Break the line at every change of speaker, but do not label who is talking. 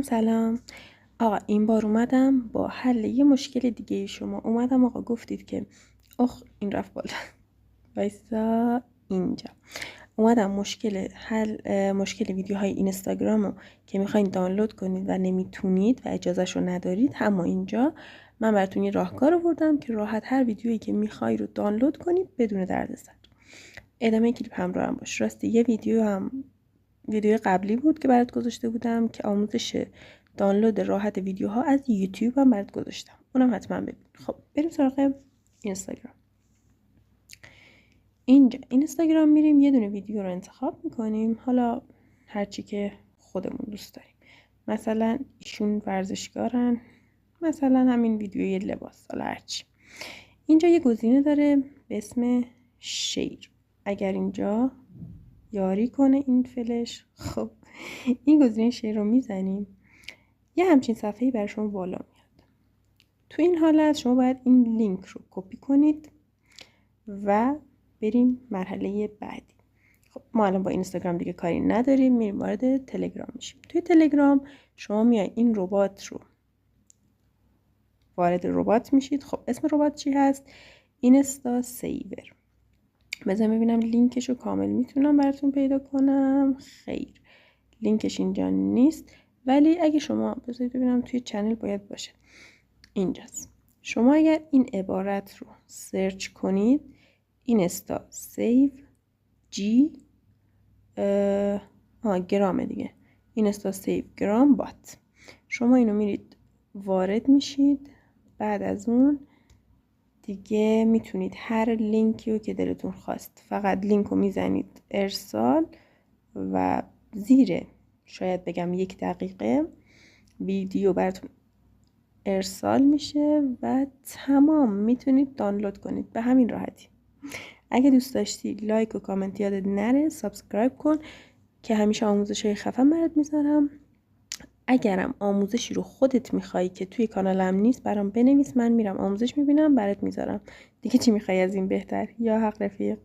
سلام آقا. این بار اومدم با حل یه مشکل دیگه. شما اومدم آقا گفتید که این رفت بالا وایسا اینجا. اومدم مشکل ویدیوهای اینستاگرامو که میخواین دانلود کنید و نمیتونید و اجازهشو ندارید، اما اینجا من براتون یه راهکار آوردم که راحت هر ویدیویی که میخوای رو دانلود کنید بدون دردسر. ادامه کلیپ همراه هم باش. راستی یه ویدیو قبلی بود که برات گذاشته بودم که آموزش دانلود راحت ویدیوها از یوتیوب هم برات گذاشتم، اونم حتما ببین. خب بریم سراغ اینستاگرام. اینجا اینستاگرام میریم، یه دونه ویدیو رو انتخاب میکنیم، حالا هرچی که خودمون دوست داریم. مثلا ایشون ورزشکارن، مثلا همین ویدیوی لباس، حالا هرچی. اینجا یه گزینه داره به اسم شیر. اگر اینجا یاری کنه این فلش، خب این گزینه شیر رو میزنیم، یه همچین صفحه‌ای برای شما بالا میاد. تو این حالت شما باید این لینک رو کپی کنید و بریم مرحله بعدی. خب ما الان با اینستاگرام دیگه کاری نداریم، میریم وارد تلگرام میشیم. توی تلگرام شما میای این ربات رو وارد ربات میشید. خب اسم ربات چی هست؟ اینستا سیور. بذار ببینم لینکش رو کامل میتونم براتون پیدا کنم. خیر، لینکش اینجا نیست، ولی اگه شما بذارید ببینم توی چنل باید باشه، اینجاست. شما اگر این عبارت رو سرچ کنید، اینستا سیو جی گرامه دیگه، اینستا سیو گرام بات. شما اینو میرید وارد میشید. بعد از اون دیگه میتونید هر لینکی رو که دلتون خواست، فقط لینک رو میزنید ارسال و زیر شاید بگم 1 دقیقه ویدیو براتون ارسال میشه و تمام، میتونید دانلود کنید به همین راحتی. اگه دوست داشتی لایک و کامنت یادت نره، سابسکرایب کن که همیشه آموزشای خفن برات میذارم. اگرم آموزشی رو خودت میخوایی که توی کانالم نیست، برام بنویس، من میرم آموزش میبینم برات میذارم. دیگه چی میخوای از این بهتر؟ یا حق رفیق.